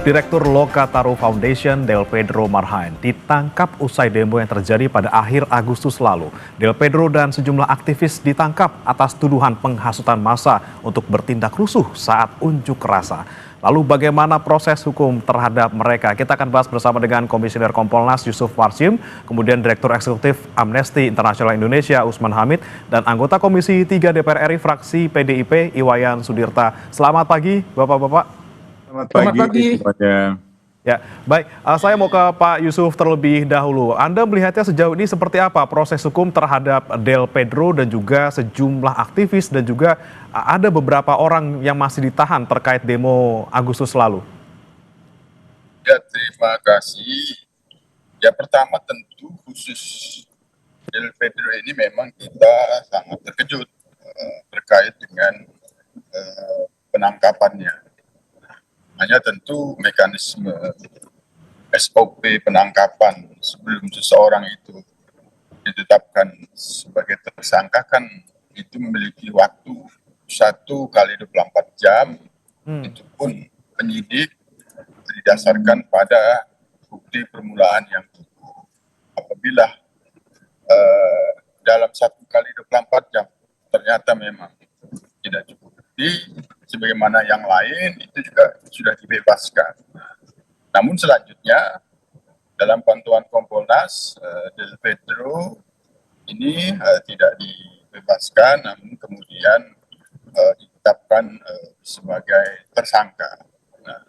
Direktur Lokataru Foundation, Del Pedro Marhain, ditangkap usai demo yang terjadi pada akhir Agustus lalu. Del Pedro dan sejumlah aktivis ditangkap atas tuduhan penghasutan massa untuk bertindak rusuh saat unjuk rasa. Lalu bagaimana proses hukum terhadap mereka? Kita akan bahas bersama dengan Komisioner Kompolnas Yusuf Warsim, kemudian Direktur Eksekutif Amnesty International Indonesia Usman Hamid, dan anggota Komisi 3 DPR RI fraksi PDIP Iwayan Sudirta. Selamat pagi Bapak-Bapak. Selamat pagi semuanya. Ya, baik. Saya mau ke Pak Yusuf terlebih dahulu. Anda melihatnya sejauh ini seperti apa proses hukum terhadap Del Pedro dan juga sejumlah aktivis dan juga ada beberapa orang yang masih ditahan terkait demo Agustus lalu? Ya, terima kasih. Ya, pertama tentu khusus Del Pedro ini memang kita sangat terkejut terkait dengan penangkapannya. Hanya tentu mekanisme SOP penangkapan sebelum seseorang itu ditetapkan sebagai tersangka kan itu memiliki waktu 1 kali 24 jam. Itu pun penyidik didasarkan pada bukti permulaan yang cukup. Apabila dalam 1 kali 24 jam ternyata memang tidak cukup bukti, sebagaimana yang lain itu juga sudah dibebaskan. Namun selanjutnya dalam pantauan Kompolnas, Del Pedro ini tidak dibebaskan, namun kemudian ditetapkan sebagai tersangka. Nah,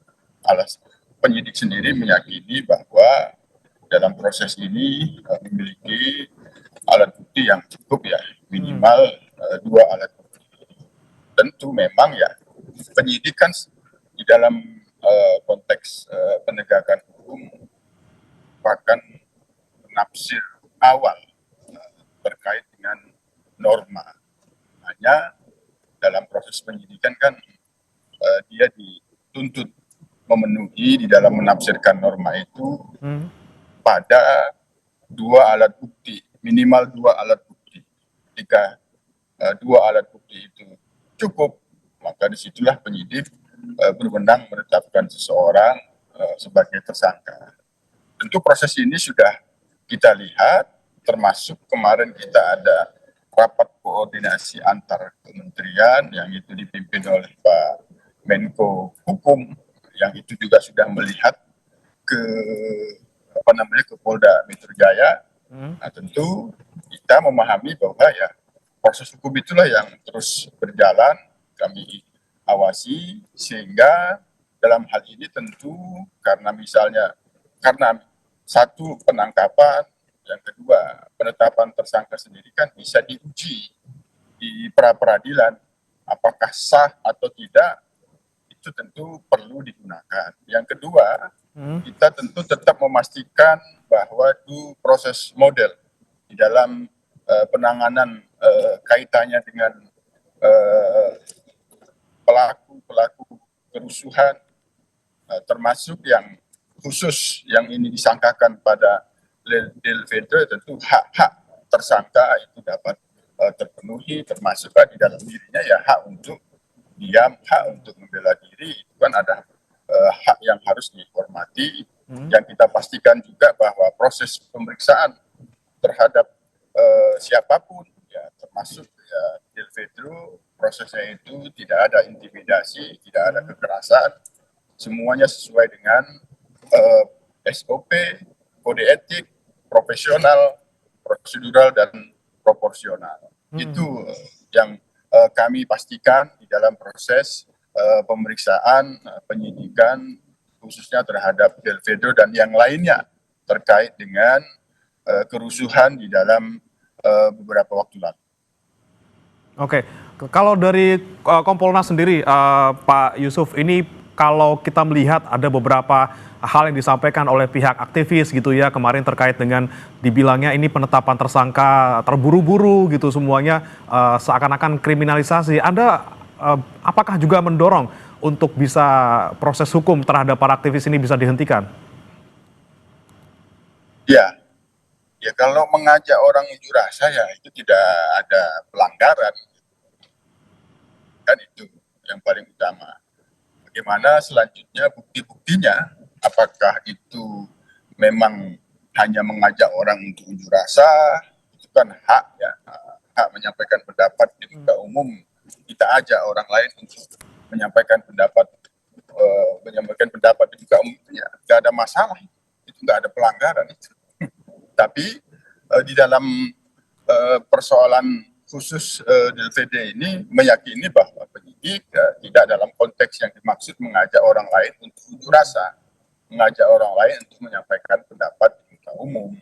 penyidik sendiri meyakini bahwa dalam proses ini memiliki alat bukti yang cukup ya, minimal 2 alat bukti. Tentu memang ya penyidik kan di dalam konteks penegakan hukum merupakan penafsir awal terkait dengan norma. Hanya dalam proses penyidikan kan dia dituntut memenuhi di dalam menafsirkan norma itu pada 2 alat bukti, minimal 2 alat bukti. Jika 2 alat bukti itu cukup, maka disitulah penyidik berwenang menetapkan seseorang sebagai tersangka. Tentu proses ini sudah kita lihat, termasuk kemarin kita ada rapat koordinasi antar kementerian yang itu dipimpin oleh Pak Menko Hukum, yang itu juga sudah melihat ke ke Polda Metro Jaya. Nah, tentu kita memahami bahwa ya proses hukum itulah yang terus berjalan, kami awasi, sehingga dalam hal ini tentu karena satu penangkapan, yang kedua penetapan tersangka sendiri kan bisa diuji di pra-peradilan, apakah sah atau tidak, itu tentu perlu digunakan. Yang kedua, kita tentu tetap memastikan bahwa itu proses model di dalam penanganan kaitannya dengan pelaku kerusuhan, termasuk yang khusus yang ini disangkakan pada Del Pedro, tentu hak-hak tersangka itu dapat terpenuhi, termasuk di dalam dirinya ya hak untuk diam, hak untuk membela diri, itu kan ada hak yang harus dihormati. Yang kita pastikan juga bahwa proses pemeriksaan terhadap siapapun, ya termasuk ya Del Pedro, prosesnya itu tidak ada intimidasi, tidak ada kekerasan, semuanya sesuai dengan SOP, kode etik, profesional, prosedural, dan proporsional. Itu yang kami pastikan di dalam proses pemeriksaan, penyidikan, khususnya terhadap Del Pedro dan yang lainnya terkait dengan kerusuhan di dalam beberapa waktu lalu. Oke, kalau dari Kompolnas sendiri, Pak Yusuf, ini kalau kita melihat ada beberapa hal yang disampaikan oleh pihak aktivis gitu ya kemarin terkait dengan dibilangnya ini penetapan tersangka terburu-buru gitu semuanya seakan-akan kriminalisasi. Anda apakah juga mendorong untuk bisa proses hukum terhadap para aktivis ini bisa dihentikan? Ya kalau mengajak orang unjuk rasa ya itu tidak ada pelanggaran, kan itu yang paling utama. bagaimana selanjutnya bukti-buktinya, apakah itu memang hanya mengajak orang untuk unjuk rasa, itu kan hak ya, hak menyampaikan pendapat di muka umum. Kita ajak orang lain untuk menyampaikan pendapat di muka umum itu ya nggak ada masalah, itu nggak ada pelanggaran itu. Tapi di dalam persoalan khusus DLPD ini meyakini bahwa penyidik tidak dalam konteks yang dimaksud mengajak orang lain untuk unjuk rasa, mengajak orang lain untuk menyampaikan pendapat di muka umum.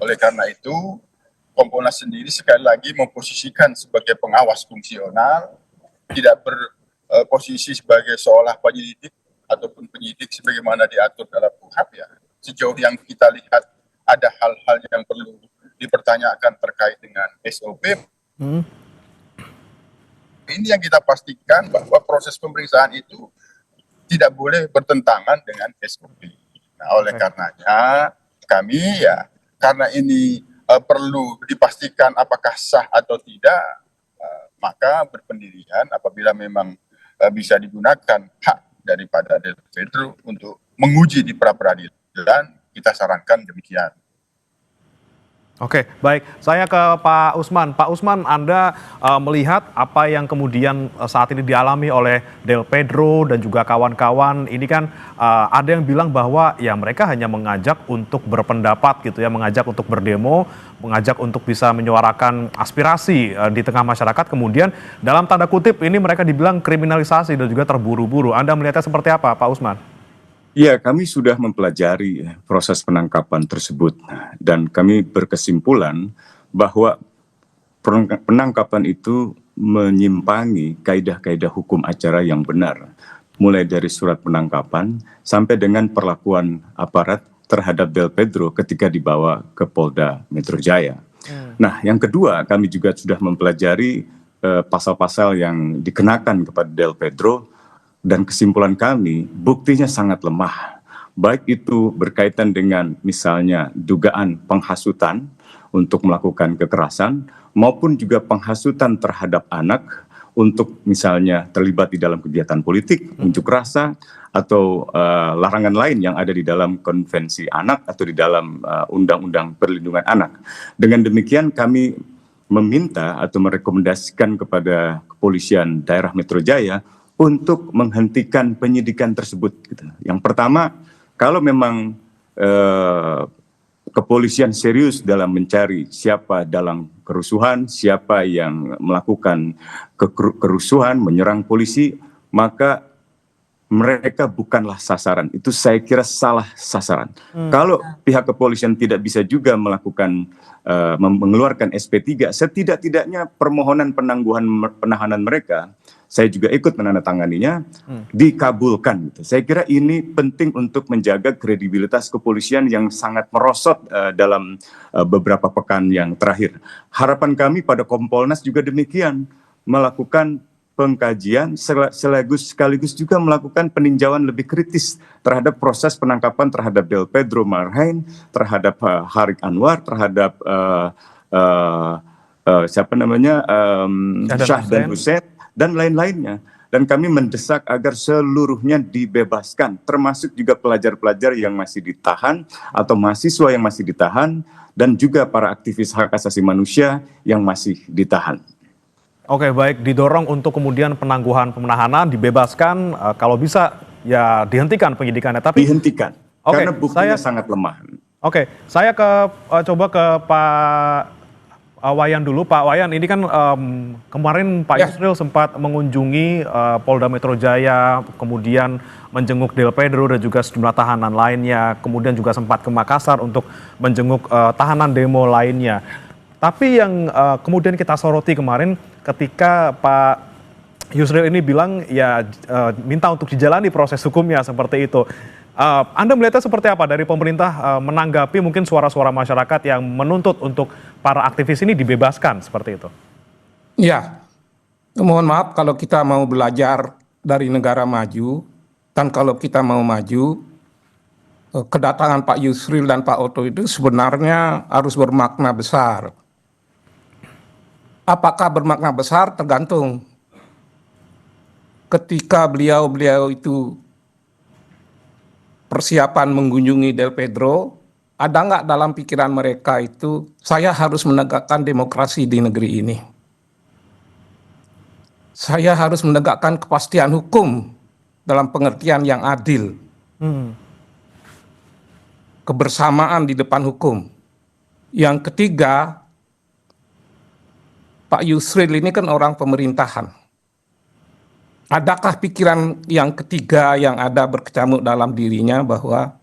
Oleh karena itu, Kompolnas sendiri sekali lagi memposisikan sebagai pengawas fungsional, tidak berposisi sebagai seolah penyelidik ataupun penyidik sebagaimana diatur dalam KUHP ya. Sejauh yang kita lihat ada hal-hal yang perlu dipertanyakan terkait dengan SOP. Ini yang kita pastikan bahwa proses pemeriksaan itu tidak boleh bertentangan dengan SOP. Nah, oleh karenanya kami ya, karena ini perlu dipastikan apakah sah atau tidak, maka berpendirian apabila memang bisa digunakan hak daripada Del Pedro untuk menguji di pra-peradilan, kita sarankan demikian. Oke, baik. Saya ke Pak Usman. Pak Usman, Anda melihat apa yang kemudian saat ini dialami oleh Del Pedro dan juga kawan-kawan. Ini kan ada yang bilang bahwa ya mereka hanya mengajak untuk berpendapat gitu ya, mengajak untuk berdemo, mengajak untuk bisa menyuarakan aspirasi di tengah masyarakat. Kemudian dalam tanda kutip ini mereka dibilang kriminalisasi dan juga terburu-buru. Anda melihatnya seperti apa, Pak Usman? Ya, kami sudah mempelajari proses penangkapan tersebut dan kami berkesimpulan bahwa penangkapan itu menyimpangi kaidah-kaidah hukum acara yang benar, mulai dari surat penangkapan sampai dengan perlakuan aparat terhadap Del Pedro ketika dibawa ke Polda Metro Jaya. Nah, yang kedua, kami juga sudah mempelajari pasal-pasal yang dikenakan kepada Del Pedro. Dan kesimpulan kami, buktinya sangat lemah. Baik itu berkaitan dengan misalnya dugaan penghasutan untuk melakukan kekerasan, maupun juga penghasutan terhadap anak untuk misalnya terlibat di dalam kegiatan politik, unjuk rasa, atau larangan lain yang ada di dalam konvensi anak atau di dalam undang-undang perlindungan anak. Dengan demikian kami meminta atau merekomendasikan kepada kepolisian daerah Metro Jaya untuk menghentikan penyidikan tersebut. Gitu. Yang pertama, kalau memang kepolisian serius dalam mencari siapa dalam kerusuhan, siapa yang melakukan kerusuhan, menyerang polisi, maka mereka bukanlah sasaran. Itu saya kira salah sasaran. Kalau pihak kepolisian tidak bisa juga melakukan mengeluarkan SP3, setidak-tidaknya permohonan penahanan mereka, saya juga ikut menandatanganinya, dikabulkan. Gitu. Saya kira ini penting untuk menjaga kredibilitas kepolisian yang sangat merosot dalam beberapa pekan yang terakhir. Harapan kami pada Kompolnas juga demikian, melakukan pengkajian sekaligus juga melakukan peninjauan lebih kritis terhadap proses penangkapan terhadap Del Pedro Marhain, terhadap Harik Anwar, terhadap Syahdan Hussein dan lain-lainnya. Dan kami mendesak agar seluruhnya dibebaskan, termasuk juga pelajar-pelajar yang masih ditahan atau mahasiswa yang masih ditahan, dan juga para aktivis hak asasi manusia yang masih ditahan. Oke, baik, didorong untuk kemudian penangguhan penahanan, dibebaskan, kalau bisa ya dihentikan penyidikannya. Tapi dihentikan, karena buktinya sangat lemah. Oke, saya coba ke Pak Wayan dulu. Pak Wayan, ini kan kemarin Pak Yusril sempat mengunjungi Polda Metro Jaya, kemudian menjenguk Del Pedro dan juga sejumlah tahanan lainnya, kemudian juga sempat ke Makassar untuk menjenguk tahanan demo lainnya. Tapi yang kemudian kita soroti kemarin ketika Pak Yusril ini bilang ya minta untuk dijalani proses hukumnya seperti itu. Anda melihatnya seperti apa dari pemerintah menanggapi mungkin suara-suara masyarakat yang menuntut untuk para aktivis ini dibebaskan seperti itu? Ya, mohon maaf kalau kita mau belajar dari negara maju, dan kalau kita mau maju, kedatangan Pak Yusril dan Pak Oto itu sebenarnya harus bermakna besar. Apakah bermakna besar tergantung ketika beliau itu persiapan mengunjungi Del Pedro, ada nggak dalam pikiran mereka itu, saya harus menegakkan demokrasi di negeri ini. Saya harus menegakkan kepastian hukum dalam pengertian yang adil. Kebersamaan di depan hukum. Yang ketiga, Pak Yusril ini kan orang pemerintahan. Adakah pikiran yang ketiga yang ada berkecamuk dalam dirinya bahwa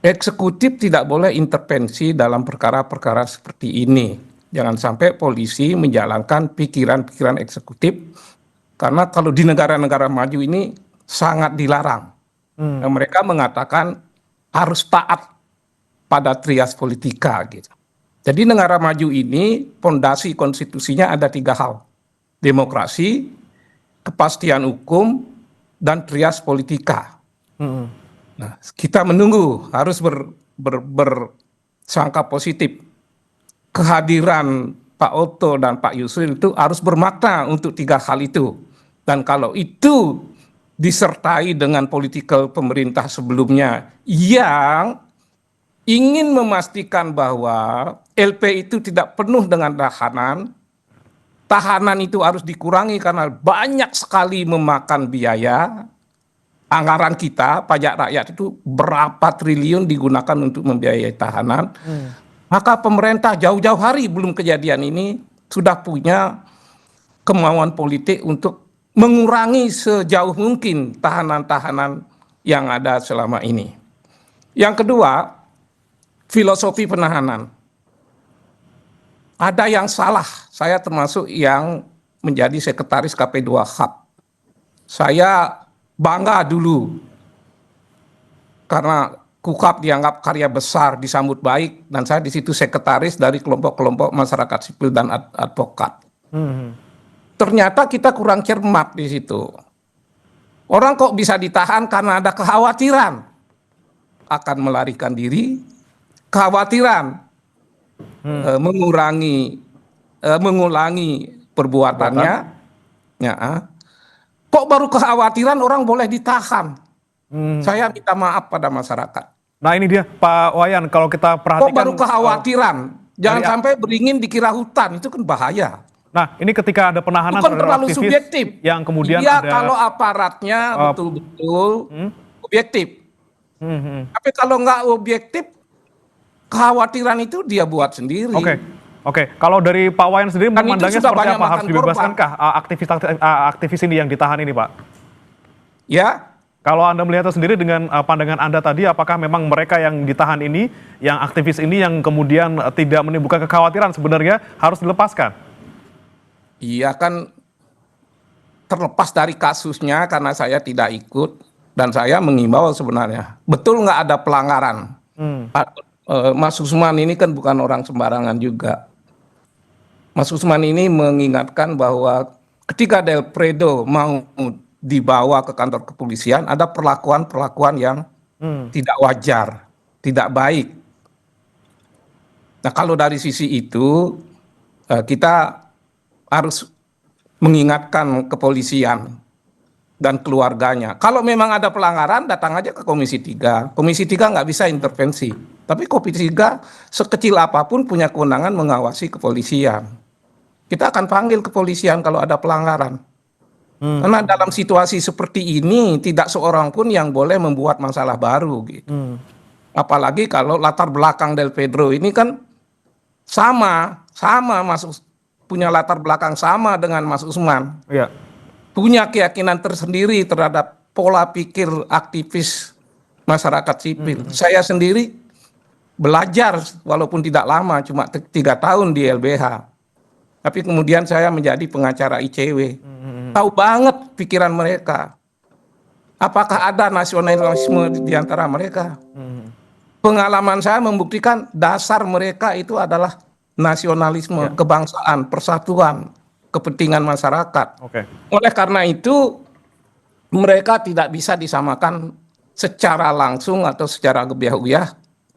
eksekutif tidak boleh intervensi dalam perkara-perkara seperti ini. Jangan sampai polisi menjalankan pikiran-pikiran eksekutif, karena kalau di negara-negara maju ini sangat dilarang. Dan mereka mengatakan harus taat pada trias politika gitu. Jadi negara maju ini fondasi konstitusinya ada 3 hal. Demokrasi, kepastian hukum, dan trias politika. Nah, kita menunggu, harus bersangka positif. Kehadiran Pak Otto dan Pak Yusril itu harus bermakna untuk 3 hal itu. Dan kalau itu disertai dengan politikal pemerintah sebelumnya yang ingin memastikan bahwa LP itu tidak penuh dengan tahanan itu harus dikurangi karena banyak sekali memakan biaya. Anggaran kita, pajak rakyat itu berapa triliun digunakan untuk membiayai tahanan. Maka pemerintah jauh-jauh hari belum kejadian ini sudah punya kemauan politik untuk mengurangi sejauh mungkin tahanan-tahanan yang ada selama ini. Yang kedua, filosofi penahanan. Ada yang salah, saya termasuk yang menjadi sekretaris KP2HAP. Saya bangga dulu karena KUHAP dianggap karya besar, disambut baik, dan saya di situ sekretaris dari kelompok-kelompok masyarakat sipil dan advokat. Ternyata kita kurang cermat di situ. Orang kok bisa ditahan karena ada kekhawatiran akan melarikan diri, kekhawatiran mengulangi perbuatannya. Ya. Kok baru kekhawatiran orang boleh ditahan? Saya minta maaf pada masyarakat. Nah ini dia Pak Wayan, kalau kita perhatikan. Kok baru kekhawatiran? Jangan sampai beringin dikira hutan, itu kan bahaya. Nah ini ketika ada penahanan itu kan terlalu aktivis subjektif. Yang kemudian ya, ada. Kalau aparatnya betul-betul objektif. Tapi kalau nggak objektif, kekhawatiran itu dia buat sendiri. Oke. Kalau dari Pak Wayan sendiri memandangnya seperti apa? Harus dibebaskankah aktivis ini yang ditahan ini, Pak? Ya. Kalau Anda melihatnya sendiri dengan pandangan Anda tadi, apakah memang mereka yang ditahan ini, yang aktivis ini yang kemudian tidak menimbulkan kekhawatiran sebenarnya harus dilepaskan? Iya kan, terlepas dari kasusnya karena saya tidak ikut dan saya mengimbau sebenarnya. Betul nggak ada pelanggaran? Mas Usman ini kan bukan orang sembarangan juga. Mas Usman ini mengingatkan bahwa ketika Del Pedro mau dibawa ke kantor kepolisian, ada perlakuan-perlakuan yang tidak wajar, tidak baik. Nah kalau dari sisi itu, kita harus mengingatkan kepolisian dan keluarganya. Kalau memang ada pelanggaran, datang aja ke Komisi 3. Komisi 3 nggak bisa intervensi. Tapi Komisi 3 sekecil apapun punya kewenangan mengawasi kepolisian. Kita akan panggil kepolisian kalau ada pelanggaran. Karena dalam situasi seperti ini tidak seorang pun yang boleh membuat masalah baru gitu. Apalagi kalau latar belakang Del Pedro ini kan sama punya latar belakang sama dengan Mas Usman. Iya. Punya keyakinan tersendiri terhadap pola pikir aktivis masyarakat sipil. Saya sendiri belajar walaupun tidak lama, cuma 3 tahun di LBH. Tapi kemudian saya menjadi pengacara ICW. Tahu banget pikiran mereka. Apakah ada nasionalisme di antara mereka? Pengalaman saya membuktikan dasar mereka itu adalah nasionalisme, kebangsaan, persatuan, kepentingan masyarakat. Oleh karena itu, mereka tidak bisa disamakan secara langsung atau secara gebiah-uyah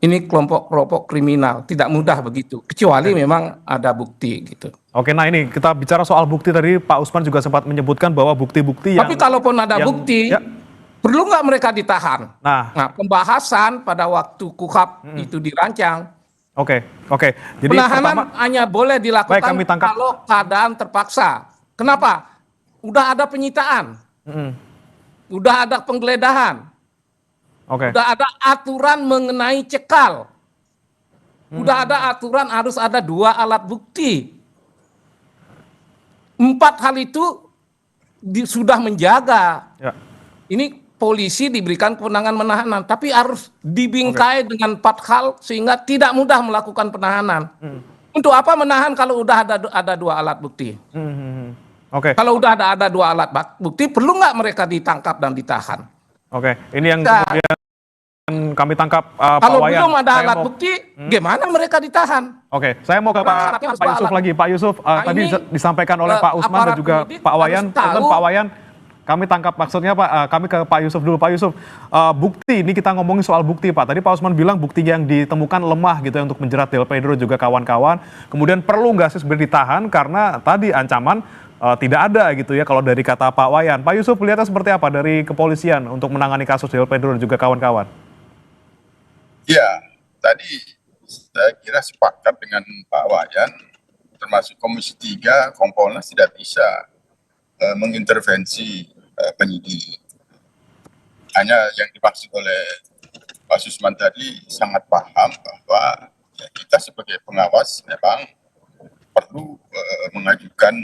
ini kelompok-kelompok kriminal. Tidak mudah begitu, kecuali memang ada bukti gitu. Oke, nah ini kita bicara soal bukti tadi Pak Usman juga sempat menyebutkan bahwa bukti-bukti yang... Tapi kalaupun ada bukti, ya, perlu nggak mereka ditahan? nah, Pembahasan pada waktu KUHP itu dirancang, oke. Jadi penahanan hanya boleh dilakukan Baik, kami tangkap. kalau keadaan terpaksa. Kenapa? Udah ada penyitaan, udah ada penggeledahan, Oke. udah ada aturan mengenai cekal, udah ada aturan harus ada 2 alat bukti. 4 hal itu sudah menjaga. Ya. Ini polisi diberikan kewenangan menahanan, tapi harus dibingkai dengan 4 hal sehingga tidak mudah melakukan penahanan. Untuk apa menahan kalau udah ada 2 alat bukti? Oke. Kalau udah ada 2 alat bukti, perlu nggak mereka ditangkap dan ditahan? Oke, ini yang kemudian kami tangkap Pak Kalau Wayan. belum ada Saya alat mau- bukti, gimana mereka ditahan? Oke, saya mau ke Karena syaratnya harus Pak Yusuf alat. lagi. Pak Yusuf, tadi ini, disampaikan oleh Pak Usman dan aparat juga penyidik Pak Wayan. harus tahu. Punten, Pak Wayan, kami tangkap maksudnya Pak, kami ke Pak Yusuf dulu. Pak Yusuf, bukti, ini kita ngomongin soal bukti Pak. Tadi Pak Usman bilang bukti yang ditemukan lemah gitu ya untuk menjerat Del Pedro juga kawan-kawan. Kemudian perlu nggak sih sebenarnya ditahan karena tadi ancaman tidak ada gitu ya kalau dari kata Pak Wayan. Pak Yusuf lihatnya seperti apa dari kepolisian untuk menangani kasus Del Pedro dan juga kawan-kawan? Ya, tadi saya kira sepakat dengan Pak Wayan, termasuk Komisi 3, Kompolnas tidak bisa mengintervensi penyidik. Hanya yang dimaksud oleh Pak Susman tadi sangat paham bahwa ya, kita sebagai pengawas memang perlu mengajukan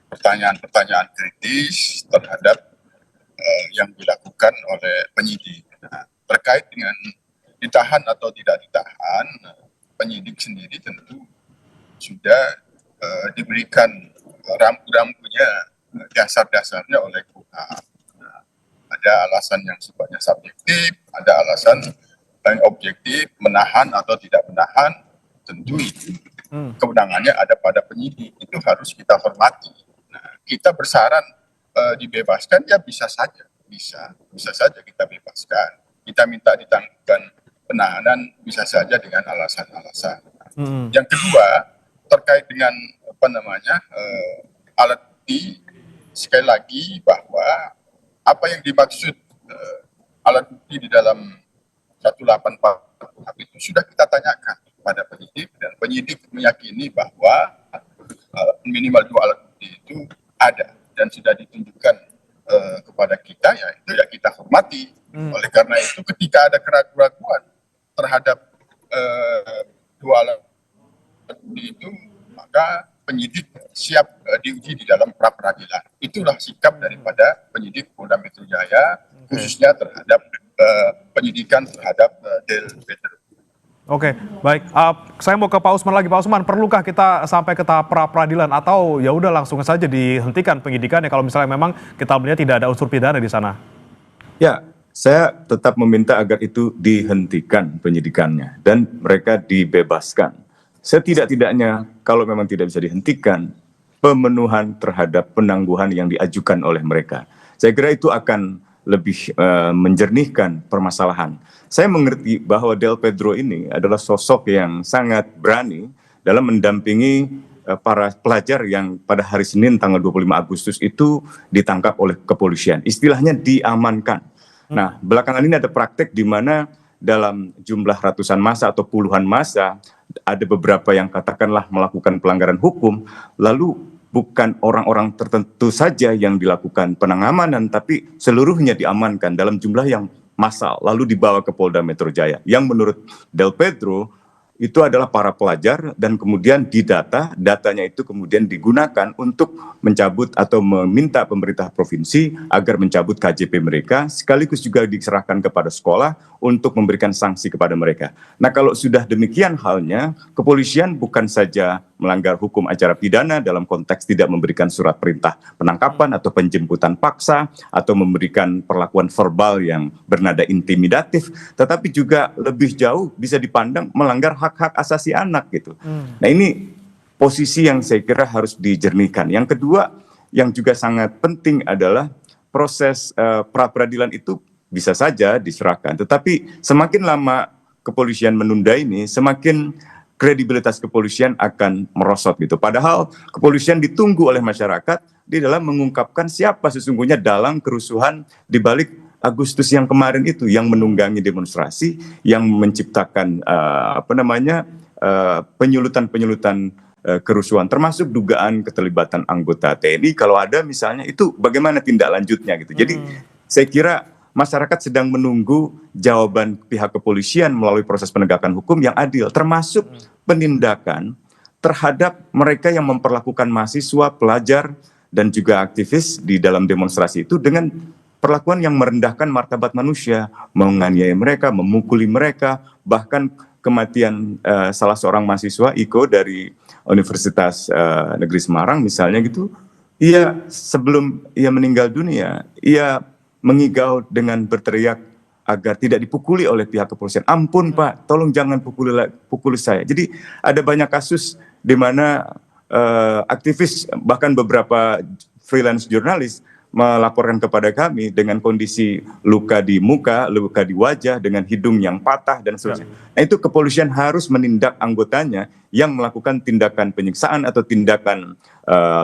pertanyaan-pertanyaan kritis terhadap yang dilakukan oleh penyidik. Nah, terkait dengan ditahan atau tidak ditahan, penyidik sendiri tentu sudah diberikan rambu-rambunya, dasar-dasarnya oleh KUHP. Nah, ada alasan yang sifatnya subjektif, ada alasan yang objektif, menahan atau tidak menahan, tentu itu kewenangannya ada pada penyidik, itu harus kita hormati. Nah, kita bersaran dibebaskan, ya bisa saja, bisa saja kita bebaskan. Kita minta ditangguhkan penahanan, bisa saja dengan alasan-alasan. Yang kedua, terkait dengan alat bukti, sekali lagi bahwa apa yang dimaksud alat bukti di dalam 184 itu sudah kita tanyakan pada penyidik, dan penyidik meyakini bahwa minimal 2 alat bukti itu ada dan sudah ditunjukkan kepada kita, ya itu ya kita hormati. Oleh karena itu ketika ada keraguan terhadap 2 alat bukti itu, maka penyidik siap diuji di dalam pra peradilan. Itulah sikap daripada penyidik Polda Metro Jaya, khususnya terhadap penyidikan terhadap Del Pedro. Oke, baik. Saya mau ke Pak Usman lagi. Pak Usman, perlukah kita sampai ke tahap pra peradilan atau ya udah langsung saja dihentikan penyidikannya kalau misalnya memang kita melihat tidak ada unsur pidana di sana? Ya, saya tetap meminta agar itu dihentikan penyidikannya dan mereka dibebaskan. Setidak-tidaknya kalau memang tidak bisa dihentikan, pemenuhan terhadap penangguhan yang diajukan oleh mereka. Saya kira itu akan lebih menjernihkan permasalahan. Saya mengerti bahwa Del Pedro ini adalah sosok yang sangat berani dalam mendampingi para pelajar yang pada hari Senin tanggal 25 Agustus itu ditangkap oleh kepolisian. Istilahnya diamankan. Nah, belakangan ini ada praktek di mana dalam jumlah ratusan massa atau puluhan massa, ada beberapa yang katakanlah melakukan pelanggaran hukum, lalu bukan orang-orang tertentu saja yang dilakukan pengamanan, tapi seluruhnya diamankan dalam jumlah yang massal, lalu dibawa ke Polda Metro Jaya. Yang menurut Del Pedro, itu adalah para pelajar dan kemudian didata, datanya itu kemudian digunakan untuk mencabut atau meminta pemerintah provinsi agar mencabut KJP mereka, sekaligus juga diserahkan kepada sekolah untuk memberikan sanksi kepada mereka. Nah, kalau sudah demikian halnya, kepolisian bukan saja melanggar hukum acara pidana dalam konteks tidak memberikan surat perintah penangkapan atau penjemputan paksa atau memberikan perlakuan verbal yang bernada intimidatif, tetapi juga lebih jauh bisa dipandang melanggar hak-hak asasi anak gitu. Nah, ini posisi yang saya kira harus dijernihkan. Yang kedua yang juga sangat penting adalah proses pra peradilan itu bisa saja diserahkan, tetapi semakin lama kepolisian menunda ini, semakin kredibilitas kepolisian akan merosot gitu. Padahal kepolisian ditunggu oleh masyarakat di dalam mengungkapkan siapa sesungguhnya dalam kerusuhan di balik Agustus yang kemarin itu, yang menunggangi demonstrasi, yang menciptakan penyulutan kerusuhan, termasuk dugaan keterlibatan anggota TNI. Kalau ada misalnya, itu bagaimana tindak lanjutnya gitu. Jadi saya kira masyarakat sedang menunggu jawaban pihak kepolisian melalui proses penegakan hukum yang adil, termasuk penindakan terhadap mereka yang memperlakukan mahasiswa, pelajar, dan juga aktivis di dalam demonstrasi itu dengan perlakuan yang merendahkan martabat manusia, menganiaya mereka, memukuli mereka, bahkan kematian salah seorang mahasiswa, Iko, dari Universitas Negeri Semarang misalnya gitu, ia sebelum ia meninggal dunia, ia mengigau dengan berteriak agar tidak dipukuli oleh pihak kepolisian. Ampun Pak, tolong jangan pukuli saya. Jadi ada banyak kasus di mana aktivis, bahkan beberapa freelance jurnalis melaporkan kepada kami dengan kondisi luka di muka, luka di wajah, dengan hidung yang patah dan seterusnya. Nah, itu kepolisian harus menindak anggotanya yang melakukan tindakan penyiksaan atau tindakan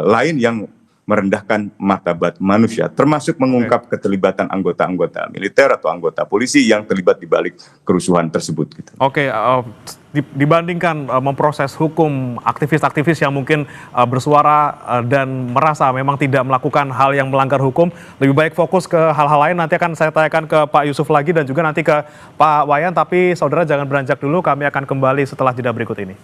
lain yang merendahkan martabat manusia, termasuk mengungkap keterlibatan anggota-anggota militer atau anggota polisi yang terlibat di balik kerusuhan tersebut. Gitu. Oke, dibandingkan memproses hukum aktivis-aktivis yang mungkin bersuara dan merasa memang tidak melakukan hal yang melanggar hukum, lebih baik fokus ke hal-hal lain. Nanti akan saya tanyakan ke Pak Yusuf lagi dan juga nanti ke Pak Wayan, tapi saudara jangan beranjak dulu, kami akan kembali setelah jeda berikut ini.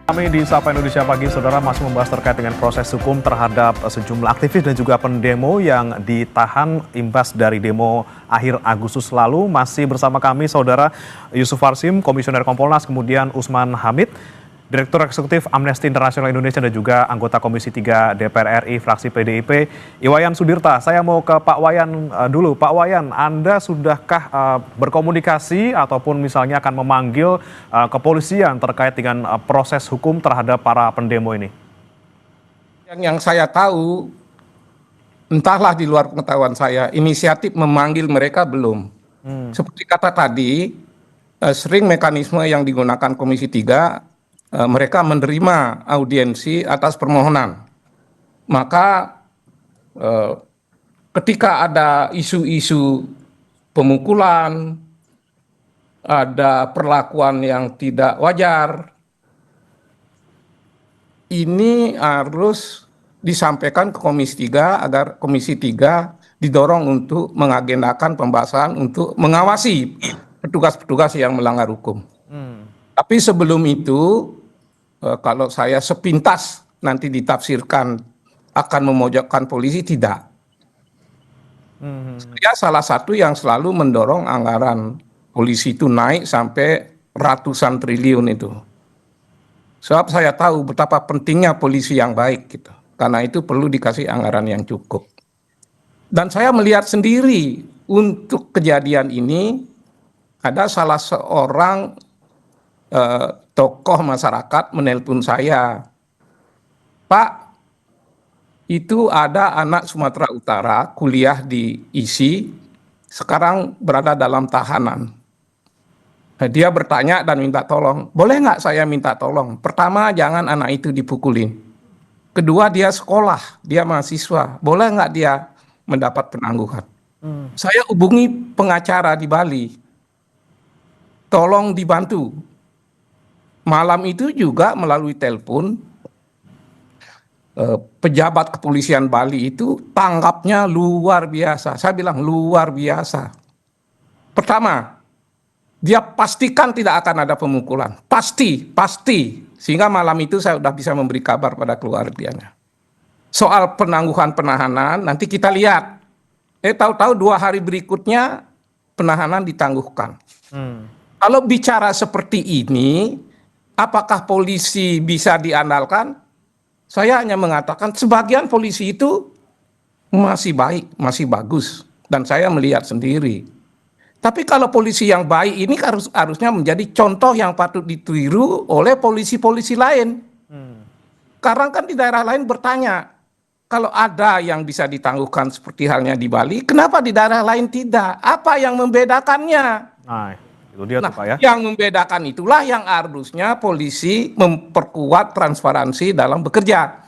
Kami di Sapa Indonesia Pagi, saudara, masih membahas terkait dengan proses hukum terhadap sejumlah aktivis dan juga pendemo yang ditahan imbas dari demo akhir Agustus lalu. Masih bersama kami saudara Yusuf Warsim, Komisioner Kompolnas, kemudian Usman Hamid, Direktur Eksekutif Amnesty International Indonesia, dan juga anggota Komisi 3 DPR RI fraksi PDIP, Iwayan Sudirta. Saya mau ke Pak Wayan dulu. Pak Wayan, Anda sudahkah berkomunikasi ataupun misalnya akan memanggil kepolisian terkait dengan proses hukum terhadap para pendemo ini? Yang saya tahu, entahlah di luar pengetahuan saya, inisiatif memanggil mereka belum. Seperti kata tadi, sering mekanisme yang digunakan Komisi 3, mereka menerima audiensi atas permohonan. Maka ketika ada isu-isu pemukulan, ada perlakuan yang tidak wajar, ini harus disampaikan ke Komisi 3 agar Komisi 3 didorong untuk mengagendakan pembahasan untuk mengawasi petugas-petugas yang melanggar hukum. Tapi sebelum itu, kalau saya sepintas nanti ditafsirkan akan memojokkan polisi, tidak. Saya salah satu yang selalu mendorong anggaran polisi itu naik sampai ratusan triliun itu. Sebab saya tahu betapa pentingnya polisi yang baik gitu. Karena itu perlu dikasih anggaran yang cukup. Dan saya melihat sendiri untuk kejadian ini ada salah seorang tokoh masyarakat menelpon saya, Pak, itu ada anak Sumatera Utara kuliah di ISI, sekarang berada dalam tahanan. Dia bertanya dan minta tolong, boleh nggak saya minta tolong? Pertama, jangan anak itu dipukulin. Kedua, dia sekolah, dia mahasiswa, boleh nggak dia mendapat penangguhan? Saya hubungi pengacara di Bali, tolong dibantu. Malam itu juga melalui telepon, pejabat kepolisian Bali itu tanggapnya luar biasa. Saya bilang luar biasa. Pertama, dia pastikan tidak akan ada pemukulan. Pasti. Sehingga malam itu saya sudah bisa memberi kabar pada keluarganya. Soal penangguhan penahanan, nanti kita lihat. Tahu-tahu 2 hari berikutnya penahanan ditangguhkan. Kalau bicara seperti ini, apakah polisi bisa diandalkan? Saya hanya mengatakan sebagian polisi itu masih baik, masih bagus. Dan saya melihat sendiri. Tapi kalau polisi yang baik ini harusnya menjadi contoh yang patut ditiru oleh polisi-polisi lain. sekarang kan di daerah lain bertanya, kalau ada yang bisa ditangguhkan seperti halnya di Bali, kenapa di daerah lain tidak? Apa yang membedakannya? Nah, itu dia tuh Pak ya. Yang membedakan itulah yang harusnya polisi memperkuat transparansi dalam bekerja.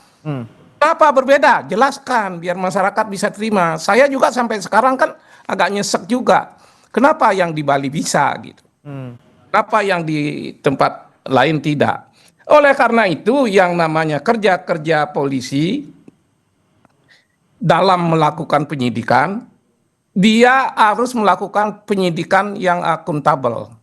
Kenapa berbeda? Jelaskan biar masyarakat bisa terima. Saya juga sampai sekarang kan agak nyesek juga. Kenapa yang di Bali bisa gitu? Kenapa yang di tempat lain tidak? Oleh karena itu yang namanya kerja-kerja polisi dalam melakukan penyidikan, dia harus melakukan penyidikan yang akuntabel.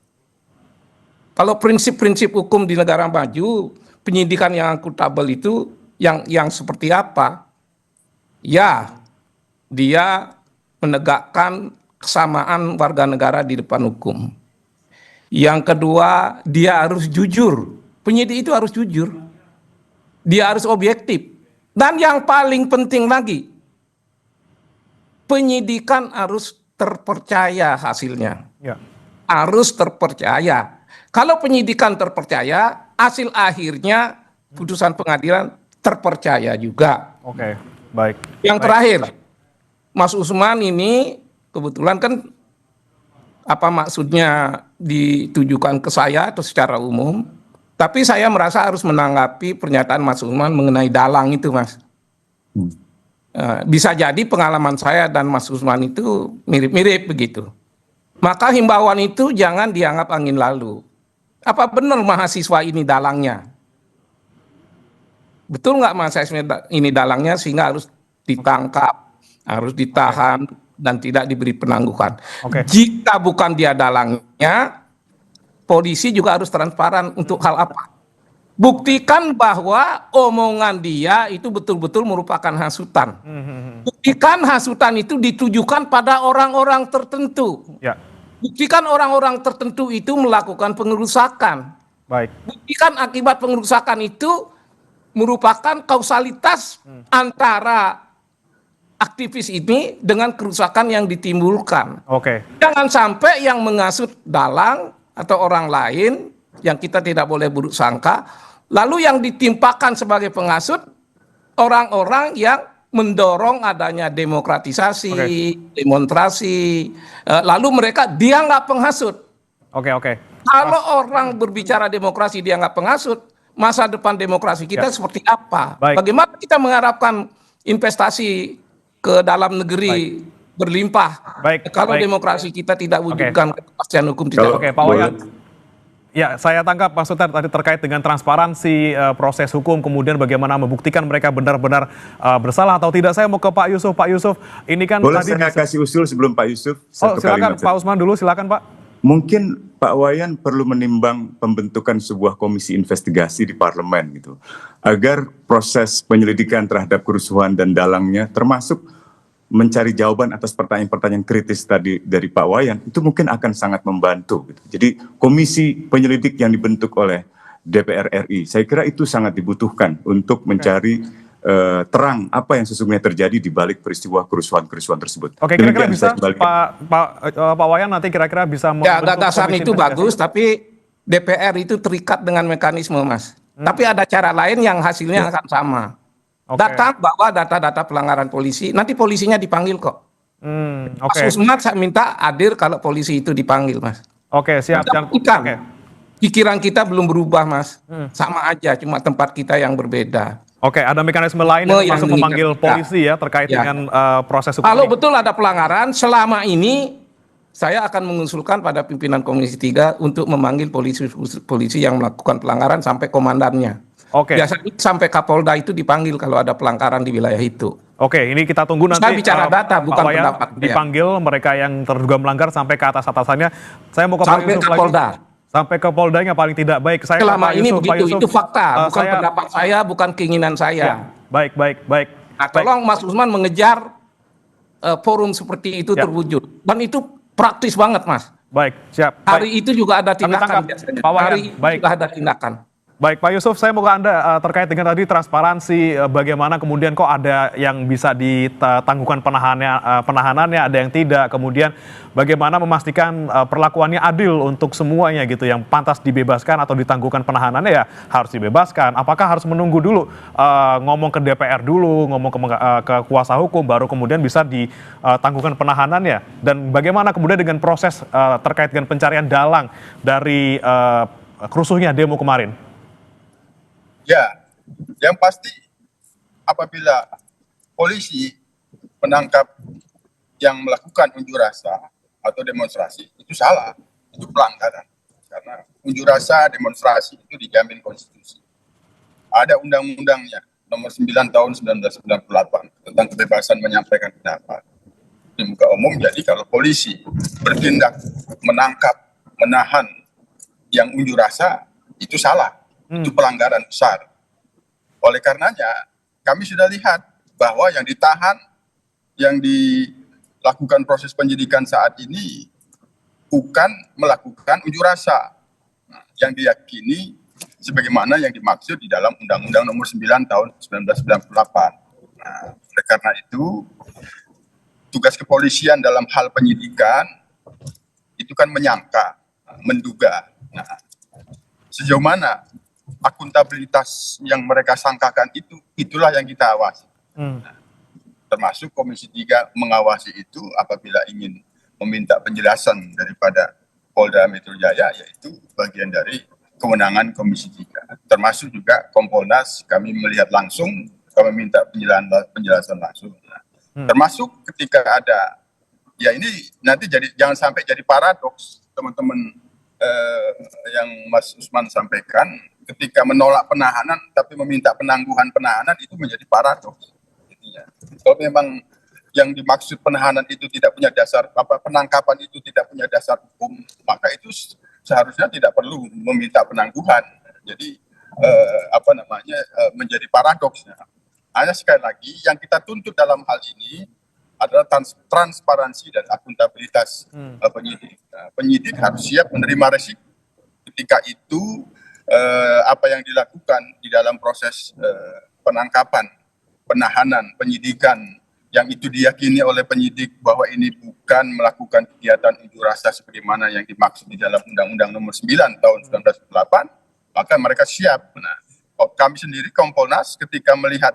Kalau prinsip-prinsip hukum di negara maju, penyidikan yang akuntabel itu yang seperti apa? Ya, dia menegakkan kesamaan warga negara di depan hukum. Yang kedua, dia harus jujur. Penyidik itu harus jujur. Dia harus objektif. Dan yang paling penting lagi, penyidikan harus terpercaya hasilnya. Ya. Harus terpercaya. Kalau penyidikan terpercaya, hasil akhirnya putusan pengadilan terpercaya juga. Oke, baik. Yang Baik. terakhir, Mas Usman ini kebetulan kan apa maksudnya ditujukan ke saya atau secara umum, tapi saya merasa harus menanggapi pernyataan Mas Usman mengenai dalang itu, Mas. Bisa jadi pengalaman saya dan Mas Usman itu mirip-mirip begitu. Maka himbauan itu jangan dianggap angin lalu. Apa benar mahasiswa ini dalangnya? Betul nggak mahasiswa ini dalangnya sehingga harus ditangkap, harus ditahan, dan tidak diberi penangguhan? Oke. Jika bukan dia dalangnya, polisi juga harus transparan untuk hal apa? Buktikan bahwa omongan dia itu betul-betul merupakan hasutan. Buktikan hasutan itu ditujukan pada orang-orang tertentu. Ya, Buktikan orang-orang tertentu itu melakukan pengerusakan. baik. Buktikan akibat pengerusakan itu merupakan kausalitas antara aktivis ini dengan kerusakan yang ditimbulkan. Oke. Jangan sampai yang menghasut dalang atau orang lain yang kita tidak boleh buruk sangka, lalu yang ditimpakan sebagai penghasut orang-orang yang mendorong adanya demokratisasi, demonstrasi, lalu mereka dianggap penghasut. Oke. Kalau orang berbicara demokrasi dianggap penghasut, masa depan demokrasi kita seperti apa? Baik. Bagaimana kita mengharapkan investasi ke dalam negeri berlimpah Baik, kalau baik. demokrasi kita tidak wujudkan kepastian hukum tidak? Oke, Pak Wayan. Ya, saya tangkap Pak Sutar tadi terkait dengan transparansi proses hukum, kemudian bagaimana membuktikan mereka benar-benar bersalah atau tidak. Saya mau ke Pak Yusuf. Pak Yusuf, ini kan Boleh tadi saya kasih usul sebelum Pak Yusuf? Oh, Satu silakan kalimat saja. Pak Usman dulu, silakan Pak. Mungkin Pak Wayan perlu menimbang pembentukan sebuah komisi investigasi di parlemen gitu, agar proses penyelidikan terhadap kerusuhan dan dalangnya, termasuk mencari jawaban atas pertanyaan-pertanyaan kritis tadi dari Pak Wayan, itu mungkin akan sangat membantu gitu. Jadi komisi penyelidik yang dibentuk oleh DPR RI, saya kira itu sangat dibutuhkan untuk mencari terang apa yang sesungguhnya terjadi di balik peristiwa kerusuhan-kerusuhan tersebut. Oke, kira-kira Demikian bisa saya kembalikan. Pak Wayan nanti kira-kira bisa Ya, membentuk gagasan komisi itu investigasi. bagus, tapi DPR itu terikat dengan mekanisme, Mas. Tapi ada cara lain yang hasilnya akan sama. Oke. Datang bawa data-data pelanggaran polisi, nanti polisinya dipanggil kok. Mas Oke. Usman saya minta hadir kalau polisi itu dipanggil, Mas. Oke, siap. Kita buktikan. Pikiran kita belum berubah, Mas. Sama aja, cuma tempat kita yang berbeda. Oke, ada mekanisme lain yang termasuk memanggil mengikat kita. polisi ya terkait Ya. dengan proses hukum Kalau ini. betul ada pelanggaran, selama ini saya akan mengusulkan pada pimpinan Komisi 3 untuk memanggil polisi yang melakukan pelanggaran sampai komandannya. Oke. Biasanya sampai Kapolda itu dipanggil kalau ada pelanggaran di wilayah itu. Oke, ini kita tunggu nanti. Saya bicara data, Pak bukan Wayan pendapat saya. dipanggil mereka yang terduga melanggar sampai ke atas-atasannya. Saya mau ke Pak Sampai Yusuf Kapolda. lagi. Sampai ke Poldanya paling tidak baik. Saya ke Selama Pak ini Yusuf. Pak begitu, Yusuf, itu fakta, bukan saya- pendapat saya, bukan keinginan saya. Ya, baik. Nah, tolong Mas Usman mengejar forum seperti itu Ya. terwujud. Dan itu praktis banget, Mas. Baik, siap. Hari itu juga ada Kami tindakan tangkap, biasanya. Pak Wayan. Hari itu Baik. juga ada tindakan. Baik, Pak Yusuf, saya mau ke Anda terkait dengan tadi transparansi, bagaimana kemudian kok ada yang bisa ditangguhkan penahanannya, ada yang tidak. Kemudian bagaimana memastikan perlakuannya adil untuk semuanya gitu, yang pantas dibebaskan atau ditangguhkan penahanannya ya harus dibebaskan. Apakah harus menunggu dulu ngomong ke DPR dulu, ngomong ke kuasa hukum, baru kemudian bisa ditangguhkan penahanannya? Dan bagaimana kemudian dengan proses terkait dengan pencarian dalang dari kerusuhnya demo kemarin? Ya, yang pasti apabila polisi menangkap yang melakukan unjuk rasa atau demonstrasi, itu salah, itu pelanggaran. Karena unjuk rasa, demonstrasi itu dijamin konstitusi. Ada undang-undangnya, nomor 9 tahun 1998 tentang kebebasan menyampaikan pendapat di muka umum. Jadi kalau polisi bertindak menangkap, menahan yang unjuk rasa, itu salah. Itu pelanggaran besar. Oleh karenanya, kami sudah lihat bahwa yang ditahan, yang dilakukan proses penyidikan saat ini bukan melakukan unjuk rasa yang diyakini sebagaimana yang dimaksud di dalam Undang-Undang Nomor 9 Tahun 1998. Oleh karena itu, tugas kepolisian dalam hal penyidikan itu kan menyangka, menduga. Sejauh mana akuntabilitas yang mereka sangkakan itulah yang kita awasi. Termasuk Komisi 3 mengawasi itu apabila ingin meminta penjelasan daripada Polda Metro Jaya, yaitu bagian dari kewenangan Komisi 3. Termasuk juga Kompolnas, kami melihat langsung, kami minta penjelasan langsung. Termasuk ketika ada, ya ini nanti jangan sampai jadi paradoks, teman-teman yang Mas Usman sampaikan, ketika menolak penahanan tapi meminta penangguhan penahanan, itu menjadi paradoks. Kalau memang yang dimaksud penahanan itu tidak punya dasar, penangkapan itu tidak punya dasar hukum, maka itu seharusnya tidak perlu meminta penangguhan. Jadi menjadi paradoksnya. Hanya sekali lagi yang kita tuntut dalam hal ini adalah transparansi dan akuntabilitas penyidik. Penyidik harus siap menerima resiko ketika itu apa yang dilakukan di dalam proses penangkapan, penahanan, penyidikan yang itu diyakini oleh penyidik bahwa ini bukan melakukan kegiatan unjuk rasa sebagaimana yang dimaksud di dalam Undang-Undang Nomor 9 Tahun 1998, maka mereka siap. Nah, kami sendiri Kompolnas ketika melihat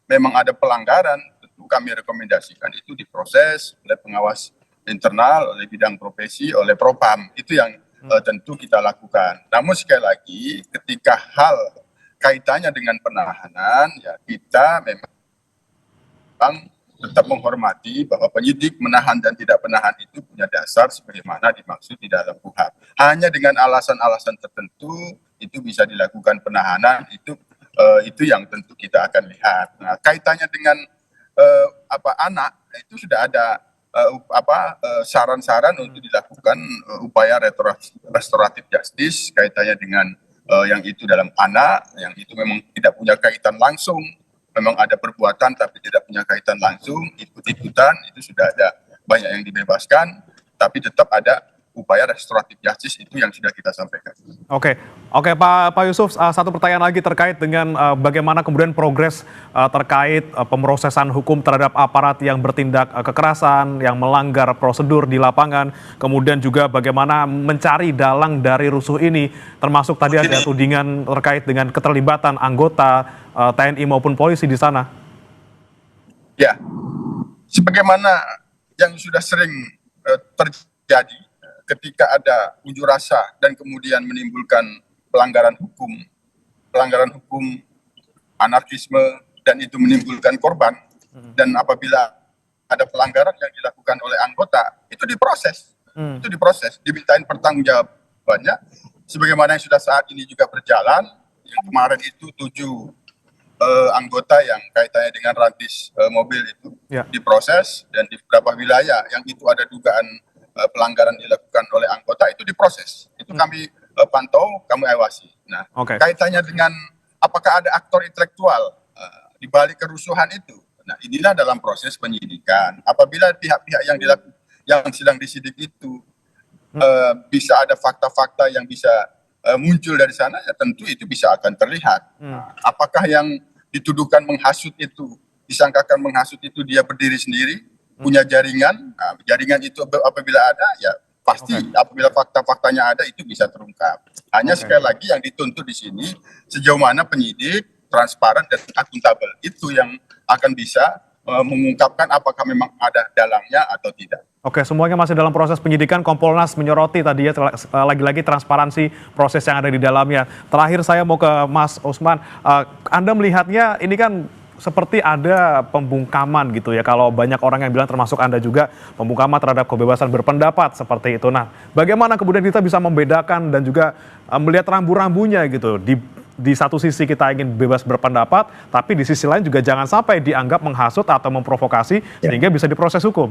memang ada pelanggaran, tentu kami rekomendasikan itu diproses oleh pengawas internal, oleh bidang profesi, oleh Propam. Itu yang tentu kita lakukan. Namun sekali lagi, ketika hal kaitannya dengan penahanan, ya kita memang tetap menghormati bahwa penyidik menahan dan tidak menahan itu punya dasar sebagaimana dimaksud di dalam KUHP. Hanya dengan alasan-alasan tertentu itu bisa dilakukan penahanan, itu yang tentu kita akan lihat. Nah, kaitannya dengan anak, itu sudah ada saran-saran untuk dilakukan upaya restoratif justice kaitannya dengan yang itu dalam anak, yang itu memang tidak punya kaitan langsung, memang ada perbuatan tapi tidak punya kaitan langsung, ikut-ikutan, itu sudah ada banyak yang dibebaskan, tapi tetap ada upaya restoratif justice itu yang sudah kita sampaikan. Oke, Pak Yusuf, satu pertanyaan lagi terkait dengan bagaimana kemudian progres terkait pemrosesan hukum terhadap aparat yang bertindak kekerasan, yang melanggar prosedur di lapangan, kemudian juga bagaimana mencari dalang dari rusuh ini, termasuk tadi ada tudingan terkait dengan keterlibatan anggota TNI maupun polisi di sana. Ya, sebagaimana yang sudah sering terjadi ketika ada unjuk rasa dan kemudian menimbulkan pelanggaran hukum, anarkisme, dan itu menimbulkan korban, dan apabila ada pelanggaran yang dilakukan oleh anggota, itu diproses, dimintain pertanggungjawabannya, sebagaimana yang sudah saat ini juga berjalan, yang kemarin itu 7 anggota yang kaitannya dengan rantis mobil itu diproses, dan di beberapa wilayah yang itu ada dugaan pelanggaran dilakukan oleh anggota itu diproses. Itu kami pantau, kami awasi. Nah, kaitannya dengan apakah ada aktor intelektual di balik kerusuhan itu. Nah, inilah dalam proses penyidikan. Apabila pihak-pihak yang sedang disidik itu bisa ada fakta-fakta yang bisa muncul dari sana, ya tentu itu bisa akan terlihat. Apakah yang dituduhkan menghasut itu, disangkakan menghasut itu dia berdiri sendiri, punya jaringan, jaringan itu apabila ada, ya pasti apabila fakta-faktanya ada itu bisa terungkap. Hanya sekali lagi yang dituntut di sini sejauh mana penyidik transparan dan akuntabel itu yang akan bisa mengungkapkan apakah memang ada dalangnya atau tidak. Oke, semuanya masih dalam proses penyidikan. Kompolnas menyoroti tadi ya lagi-lagi transparansi proses yang ada di dalamnya. Terakhir saya mau ke Mas Usman. Anda melihatnya ini kan seperti ada pembungkaman gitu ya. Kalau banyak orang yang bilang termasuk Anda juga pembungkaman terhadap kebebasan berpendapat seperti itu. Nah, bagaimana kemudian kita bisa membedakan dan juga melihat rambu-rambunya gitu di satu sisi kita ingin bebas berpendapat, tapi di sisi lain juga jangan sampai dianggap menghasut atau memprovokasi sehingga bisa diproses hukum.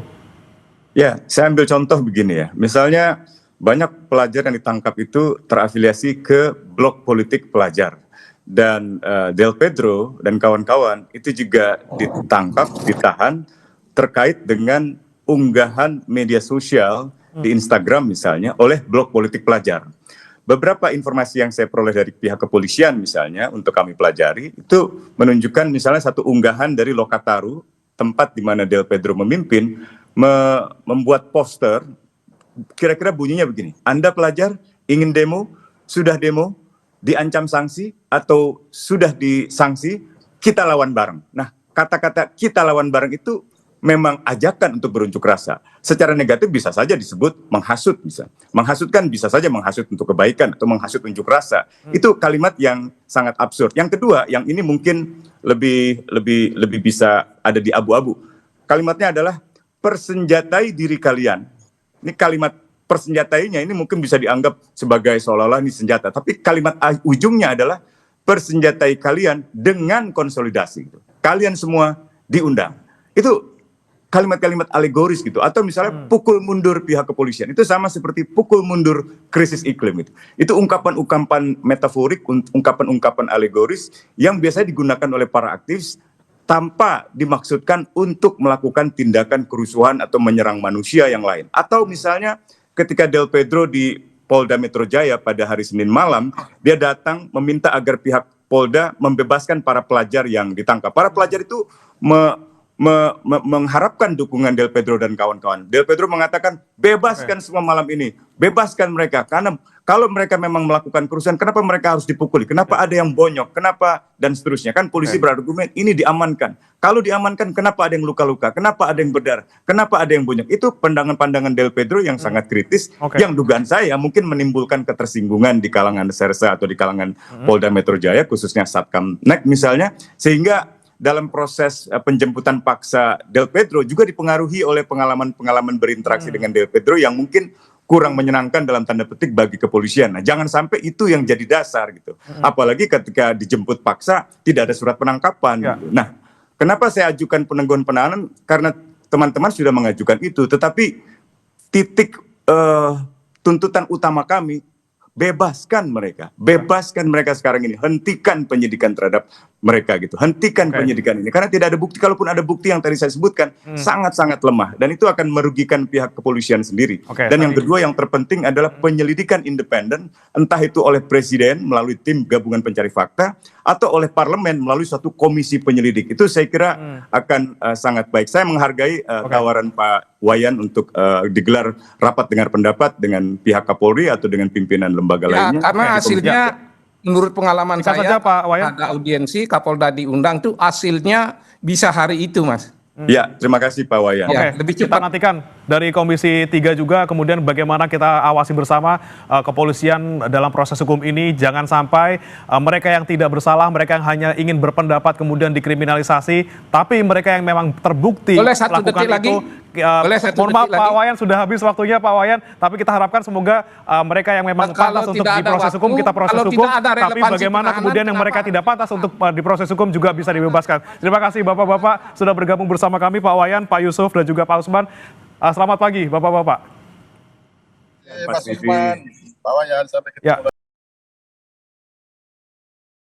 Ya, saya ambil contoh begini ya. Misalnya banyak pelajar yang ditangkap itu terafiliasi ke blok politik pelajar. Dan Del Pedro dan kawan-kawan itu juga ditangkap, ditahan terkait dengan unggahan media sosial di Instagram misalnya oleh blok politik pelajar. Beberapa informasi yang saya peroleh dari pihak kepolisian misalnya untuk kami pelajari itu menunjukkan misalnya satu unggahan dari Lokataru, tempat di mana Del Pedro memimpin, membuat poster, kira-kira bunyinya begini, Anda pelajar ingin demo, sudah demo, diancam sanksi, atau sudah disanksi, kita lawan bareng. Nah, kata-kata kita lawan bareng itu memang ajakan untuk berunjuk rasa. Secara negatif bisa saja disebut menghasut, bisa. Menghasutkan bisa saja menghasut untuk kebaikan atau menghasut unjuk rasa. Itu kalimat yang sangat absurd. Yang kedua, yang ini mungkin lebih bisa ada di abu-abu. Kalimatnya adalah persenjatai diri kalian. Ini kalimat persenjatainya ini mungkin bisa dianggap sebagai seolah-olah ini senjata. Tapi kalimat ujungnya adalah persenjatai kalian dengan konsolidasi. Kalian semua diundang. Itu kalimat-kalimat alegoris gitu. Atau misalnya pukul mundur pihak kepolisian. Itu sama seperti pukul mundur krisis iklim itu. Itu ungkapan-ungkapan metaforik, ungkapan-ungkapan alegoris yang biasanya digunakan oleh para aktivis tanpa dimaksudkan untuk melakukan tindakan kerusuhan atau menyerang manusia yang lain. Atau misalnya ketika Del Pedro di Polda Metro Jaya pada hari Senin malam, dia datang meminta agar pihak Polda membebaskan para pelajar yang ditangkap. Para pelajar itu mengharapkan dukungan Del Pedro dan kawan-kawan. Del Pedro mengatakan, bebaskan semua malam ini, bebaskan mereka, karena kalau mereka memang melakukan kerusuhan, kenapa mereka harus dipukuli? Kenapa ada yang bonyok? Kenapa? Dan seterusnya. Kan polisi berargumen, ini diamankan. Kalau diamankan, kenapa ada yang luka-luka? Kenapa ada yang berdarah? Kenapa ada yang bonyok? Itu pandangan-pandangan Del Pedro yang sangat kritis, yang dugaan saya mungkin menimbulkan ketersinggungan di kalangan Sersa atau di kalangan Polda Metro Jaya, khususnya Satkamnek misalnya, sehingga dalam proses penjemputan paksa Del Pedro juga dipengaruhi oleh pengalaman-pengalaman berinteraksi dengan Del Pedro yang mungkin kurang menyenangkan dalam tanda petik bagi kepolisian. Nah, jangan sampai itu yang jadi dasar gitu. Apalagi ketika dijemput paksa tidak ada surat penangkapan. Gitu. Nah, kenapa saya ajukan penangguhan penahanan? Karena teman-teman sudah mengajukan itu, tetapi titik tuntutan utama kami, bebaskan mereka sekarang ini, hentikan penyidikan terhadap mereka gitu, hentikan penyidikan ini, karena tidak ada bukti. Kalaupun ada bukti yang tadi saya sebutkan sangat-sangat lemah, dan itu akan merugikan pihak kepolisian sendiri. Dan yang kedua yang terpenting adalah penyelidikan independen, entah itu oleh presiden melalui tim gabungan pencari fakta atau oleh parlemen melalui suatu komisi penyelidik. Itu saya kira akan sangat baik. Saya menghargai tawaran Pak Wayan untuk digelar rapat dengar pendapat dengan pihak Kapolri atau dengan pimpinan lembaga lainnya. Karena hasilnya menurut pengalaman saya saja, Pak Wayan, ada audiensi Kapolda diundang tuh hasilnya bisa hari itu, Mas. Ya, terima kasih Pak Wayan. Lebih cepat. Kita nantikan dari Komisi 3 juga, kemudian bagaimana kita awasi bersama kepolisian dalam proses hukum ini. Jangan sampai mereka yang tidak bersalah, mereka yang hanya ingin berpendapat kemudian dikriminalisasi, tapi mereka yang memang terbukti melakukan itu. Mohon maaf Pak Wayan, sudah habis waktunya Pak Wayan, tapi kita harapkan semoga mereka yang memang pantas untuk diproses hukum, kita proses hukum, tapi bagaimana kemudian yang mereka tidak pantas untuk diproses hukum juga bisa dibebaskan. Terima kasih Bapak-Bapak sudah bergabung bersama kami, Pak Wayan, Pak Yusuf, dan juga Pak Usman. Selamat pagi Bapak-Bapak. Mas Usman, Pak Wayan, sampai ketemu lagi.